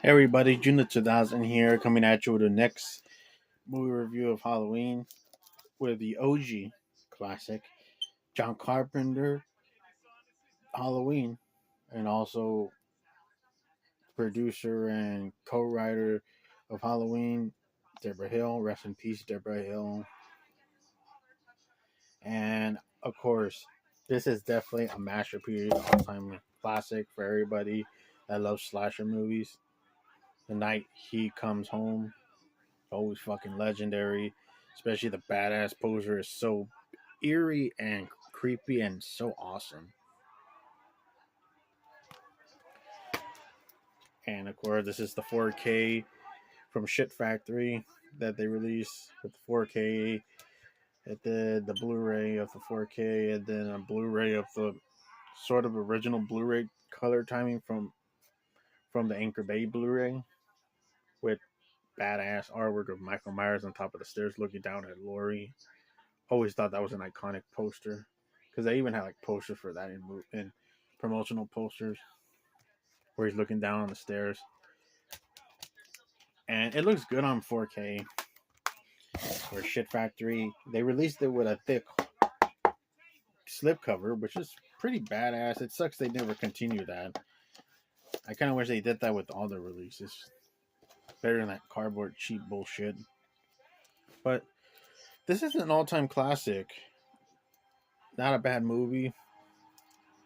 Hey everybody, June 2000 here, coming at you with the next movie review of Halloween with the OG classic, John Carpenter, Halloween, and also producer and co-writer of Halloween, Deborah Hill. Rest in peace, Deborah Hill. And of course, this is definitely a masterpiece, all-time classic for everybody that loves slasher movies. The Night He Comes Home, always fucking legendary. Especially the badass poster is so eerie and creepy and so awesome. And of course, this is the 4K from Shit Factory that they released with the 4K. It did the Blu-ray of the 4K, and then a Blu-ray of the sort of original Blu-ray color timing from the Anchor Bay Blu-ray with badass artwork of Michael Myers on top of the stairs looking down at Laurie. Always thought that was an iconic poster because they even had like posters for that in promotional posters where he's looking down on the stairs, and it looks good on 4K. Or Shit Factory, they released it with a thick slipcover, which is pretty badass. It sucks they never continue that. I kind of wish they did that with all the releases. Better than that cardboard cheap bullshit. But this is an all-time classic. Not a bad movie,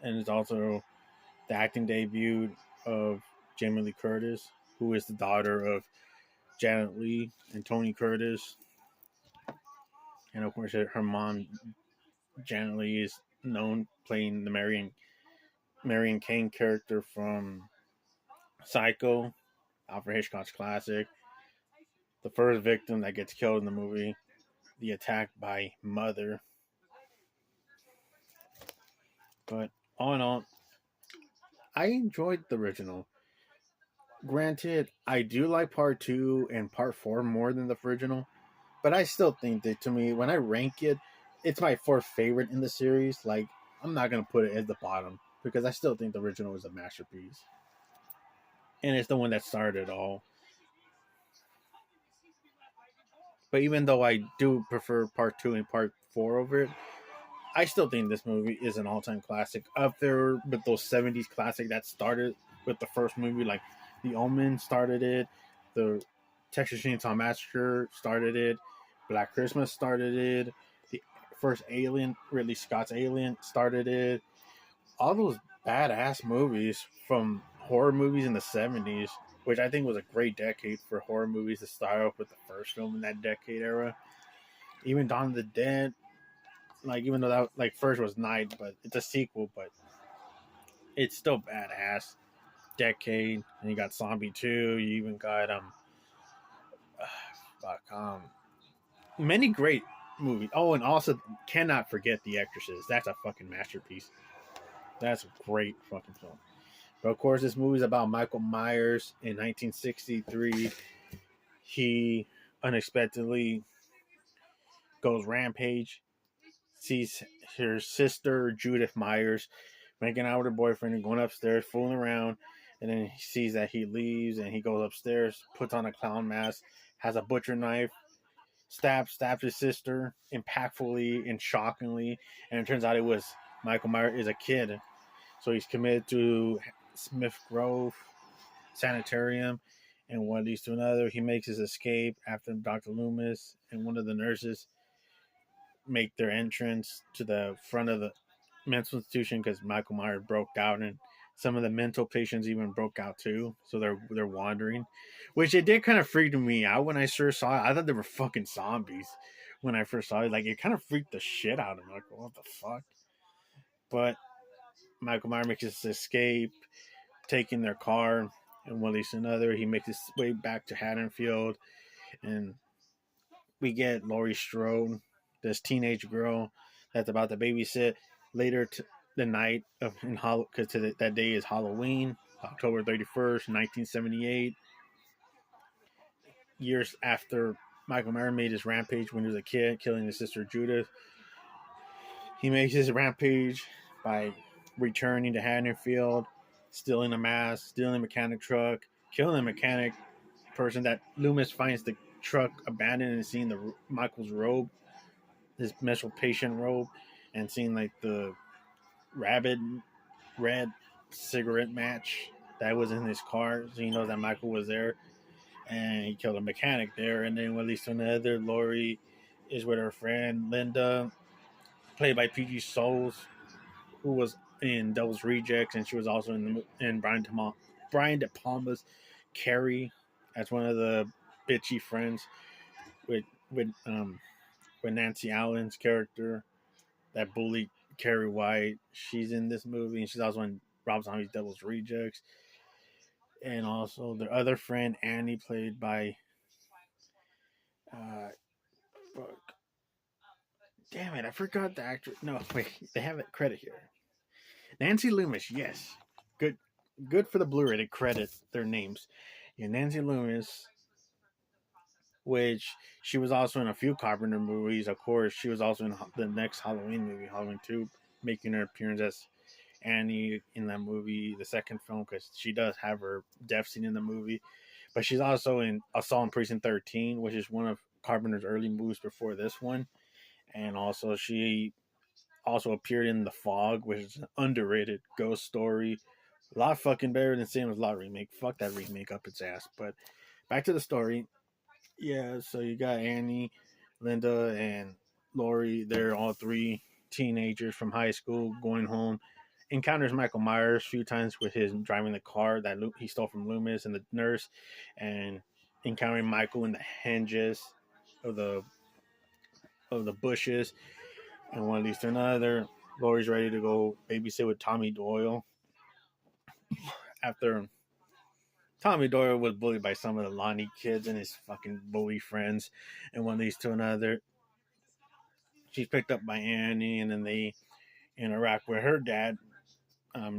and it's also the acting debut of Jamie Lee Curtis, who is the daughter of Janet Leigh and Tony Curtis. And of course, her mom, Janet Leigh, is known playing the Marion Kane character from Psycho, Alfred Hitchcock's classic. The first victim that gets killed in the movie, the attack by Mother. But all in all, I enjoyed the original. Granted, I do like part 2 and part 4 more than the original, but I still think that, to me, when I rank it, it's my fourth favorite in the series. Like, I'm not going to put it at the bottom because I still think the original is a masterpiece. And it's the one that started it all. But even though I do prefer part 2 and part 4 over it, I still think this movie is an all-time classic. Up there with those 70s classic that started with the first movie, like The Omen started it, the Texas Chainsaw Massacre started it, Black Christmas started it, the first Alien, Ridley Scott's Alien started it. All those badass movies from horror movies in the 70s, which I think was a great decade for horror movies to start off with the first film in that decade era. Even Dawn of the Dead, like, even though that like first was Night, but it's a sequel, but it's still badass. Decade, and you got Zombie 2. You even got many great movies. Oh, and also cannot forget The Exorcist. That's a fucking masterpiece. That's a great fucking film. But of course, this movie is about Michael Myers. In 1963, he unexpectedly goes rampage, sees her sister Judith Myers making out with her boyfriend and going upstairs, fooling around. And then he sees that he leaves, and he goes upstairs, puts on a clown mask, has a butcher knife, stabs his sister impactfully and shockingly. And it turns out it was Michael Myers is a kid. So he's committed to Smithgrove Sanitarium, and one leads to another. He makes his escape after Dr. Loomis and one of the nurses make their entrance to the front of the mental institution because Michael Myers broke out, and some of the mental patients even broke out too. So they're wandering, which it did kind of freak me out when I first saw it. I thought they were fucking zombies when I first saw it. Like, it kind of freaked the shit out of me. Like, what the fuck? But Michael Myers makes his escape, taking their car, and one leads to another. He makes his way back to Haddonfield, and we get Laurie Strode, this teenage girl that's about to babysit later the night of because that day is Halloween, October 31st, 1978. Years after Michael Myers made his rampage when he was a kid, killing his sister Judith. He makes his rampage by returning to Haddonfield, stealing a mask, stealing a mechanic truck, killing the mechanic person that Loomis finds the truck abandoned and seeing the Michael's robe, his mental patient robe, and seeing like the rabid red cigarette match that was in his car. So he knows that Michael was there, and he killed a mechanic there. And then, at least on the other, Laurie is with her friend Linda, played by PG Souls, who was in Devil's Rejects, and she was also in Brian De Palma's Carrie as one of the bitchy friends with with um with Nancy Allen's character that bullied Carrie White. She's in this movie, and she's also in Rob Zombie's Devil's Rejects. And also their other friend Annie, played by uh, fuck, damn it, I forgot the actor. No, wait, they have a credit here. Nancy Loomis, yes, good, good for the Blu-ray to credit their names. Yeah, Nancy Loomis, which she was also in a few Carpenter movies. Of course, she was also in the next Halloween movie, Halloween 2, making her appearance as Annie in that movie, the second film, because she does have her death scene in the movie. But she's also in Assault on Precinct 13, which is one of Carpenter's early movies before this one. And also, she also appeared in The Fog, which is an underrated ghost story. A lot fucking better than Salem's Lot remake. Fuck that remake up its ass. But back to the story. Yeah, so you got Annie, Linda, and Laurie. They're all three teenagers from high school going home. Encounters Michael Myers a few times with his driving the car that he stole from Loomis and the nurse, and encountering Michael in the hinges of the bushes. And one leads to another. Laurie's ready to go babysit with Tommy Doyle after Tommy Doyle was bullied by some of the Lonnie kids and his fucking bully friends, and one leads to another. She's picked up by Annie, and then they interact with her dad,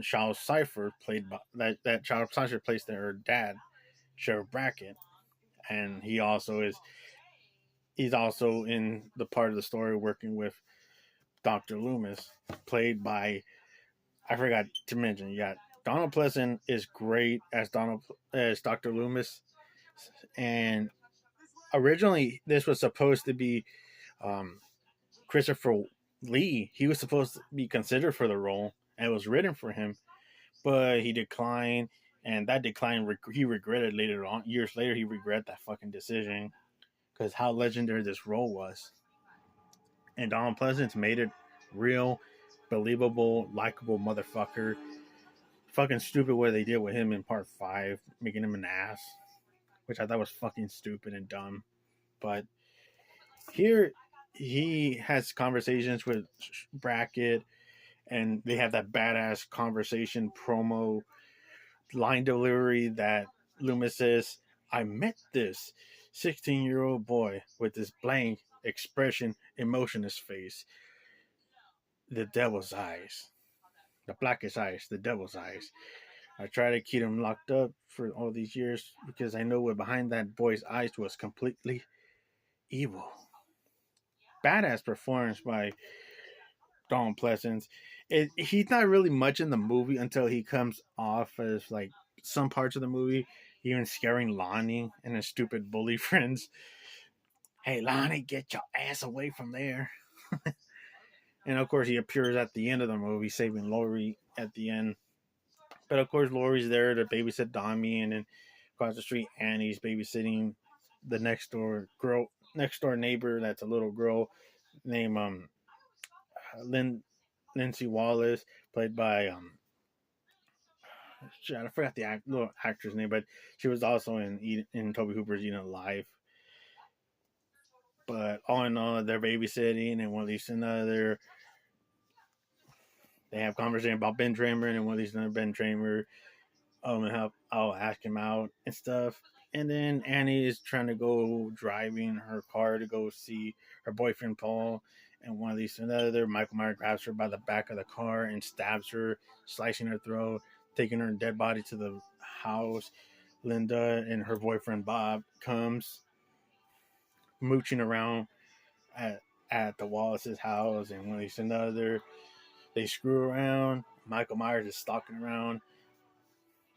Charles Cipher, played by that Charles Cipher plays her dad, Sheriff Brackett, and he's also in the part of the story working with Dr. Loomis, played by, I forgot to mention, you got Donald Pleasant is great as Dr. Loomis, and originally this was supposed to be Christopher Lee. He was supposed to be considered for the role, and it was written for him, but he declined. And that decline, he regretted later on. Years later, he regretted that fucking decision because how legendary this role was. And Donald Pleasance made it real, believable, likable motherfucker. Fucking stupid what they did with him in part 5, making him an ass, which I thought was fucking stupid and dumb. But here, he has conversations with Brackett, and they have that badass conversation promo line delivery that Loomis says, I met this 16-year-old boy with this blank expression, emotionless face, the devil's eyes, the blackest eyes, the devil's eyes. I try to keep him locked up for all these years because I know what behind that boy's eyes was completely evil. Badass performance by Donald Pleasance. He's not really much in the movie until he comes off as like some parts of the movie, even scaring Lonnie and his stupid bully friends. Hey, Lonnie, get your ass away from there. And of course, he appears at the end of the movie, saving Laurie at the end. But of course, Laurie's there to babysit Dommy, and then across the street, Annie's babysitting the next door neighbor. That's a little girl named Lindsay Wallace, played by I forgot the little actress name, but she was also in Toby Hooper's Eating Alive. But all in all, they're babysitting, and one leads to another. They have conversation about Ben Tramer, and one leads to another Ben Tramer. I'll ask him out and stuff. And then Annie is trying to go driving her car to go see her boyfriend Paul, and one leads to another. Michael Myers grabs her by the back of the car and stabs her, slicing her throat, taking her dead body to the house. Linda and her boyfriend Bob comes mooching around at the Wallace's house, and one leads to another. They screw around. Michael Myers is stalking around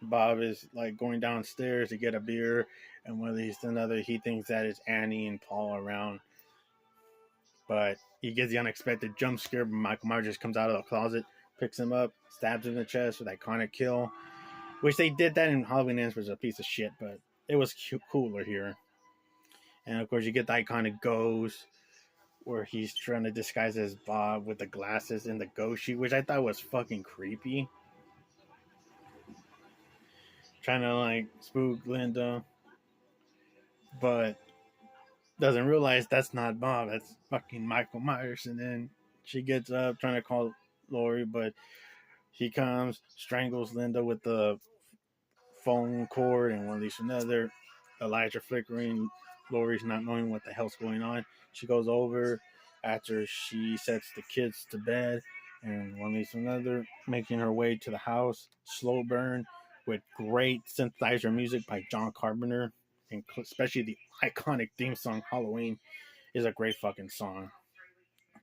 Bob is like going downstairs to get a beer, and when he's another, he thinks that it's Annie and Paul around, but he gets the unexpected jump scare. Michael Myers just comes out of the closet, picks him up, stabs him in the chest with that iconic kill, which they did that in Halloween Ends was a piece of shit, but it was cooler here. And of course, you get the iconic ghost where he's trying to disguise as Bob with the glasses and the ghost sheet, which I thought was fucking creepy. Trying to like spook Linda, but doesn't realize that's not Bob, that's fucking Michael Myers. And then she gets up trying to call Laurie, but he comes, strangles Linda with the phone cord, and one leads to another. The lights are flickering. Laurie's not knowing what the hell's going on. She goes over after she sets the kids to bed, and one leads to another, making her way to the house. Slow burn with great synthesizer music by John Carpenter, and especially the iconic theme song Halloween is a great fucking song.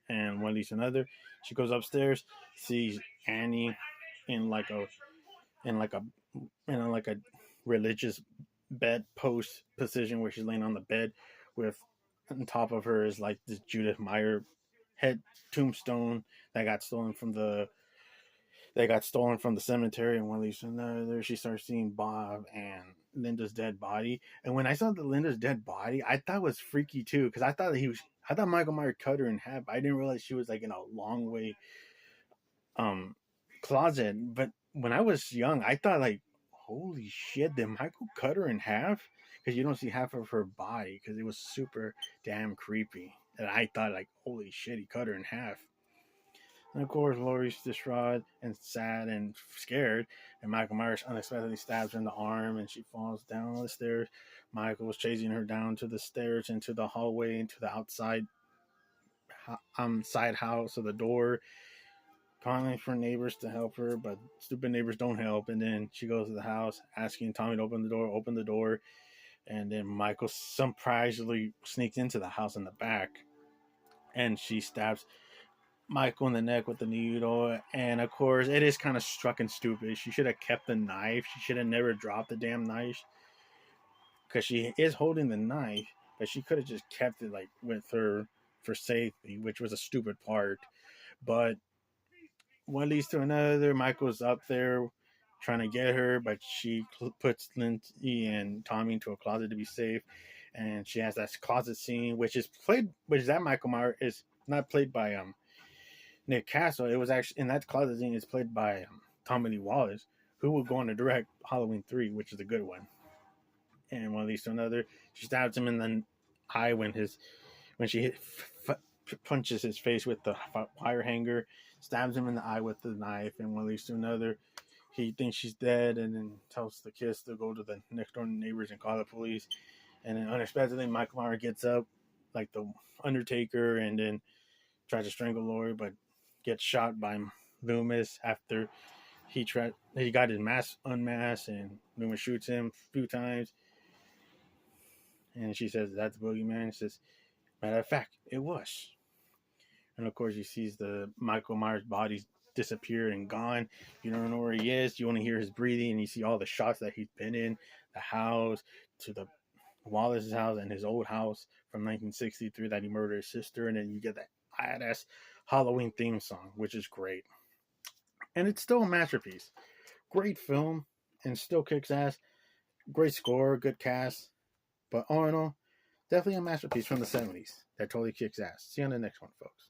And one leads to another. She goes upstairs, sees Annie in like a in like a like a religious bedpost position where she's laying on the bed with on top of her is like this Judith Myers head tombstone that got stolen from the cemetery. And one leaves another, she starts seeing Bob and Linda's dead body. And when I saw the Linda's dead body, I thought it was freaky too, because I thought Michael Myers cut her in half. I didn't realize she was like in a long way closet. But when I was young, I thought like, holy shit, did Michael cut her in half? Because you don't see half of her body, because it was super damn creepy. And I thought like, holy shit, he cut her in half. And of course, Laurie's distraught and sad and scared, and Michael Myers unexpectedly stabs her in the arm, and she falls down the stairs. Michael was chasing her down to the stairs, into the hallway, into the outside side house of the door, calling for neighbors to help her, but stupid neighbors don't help. And then she goes to the house, asking Tommy to open the door, and then Michael surprisingly sneaks into the house in the back, and she stabs Michael in the neck with the needle. And of course, it is kind of struck and stupid. She should have kept the knife. She should have never dropped the damn knife, because she is holding the knife, but she could have just kept it like with her for safety, which was a stupid part. But one leads to another. Michael's up there trying to get her, but she puts Lindsay and Tommy into a closet to be safe. And she has that closet scene, which that Michael Myers is not played by Nick Castle. It was actually in that closet scene is played by Tommy Lee Wallace, who will go on to direct Halloween 3, which is a good one. And one leads to another. She stabs him in the eye when she punches his face with the wire hanger, stabs him in the eye with the knife. And one leads to another. He thinks she's dead, and then tells the kids to go to the next door neighbors and call the police. And then unexpectedly, Michael Myers gets up like the Undertaker, and then tries to strangle Laurie, but gets shot by Loomis after he got his mask unmasked, and Loomis shoots him a few times. And she says, "That's the boogeyman." He says, "Matter of fact, it was." And of course, he sees the Michael Myers body disappear and gone. You don't know where he is. You only hear his breathing, and you see all the shots that he's been in, the house, to the Wallace's house, and his old house from 1963 that he murdered his sister. And then you get that badass Halloween theme song, which is great. And it's still a masterpiece. Great film, and still kicks ass. Great score, good cast. But all in all, definitely a masterpiece from the 70s that totally kicks ass. See you on the next one, folks.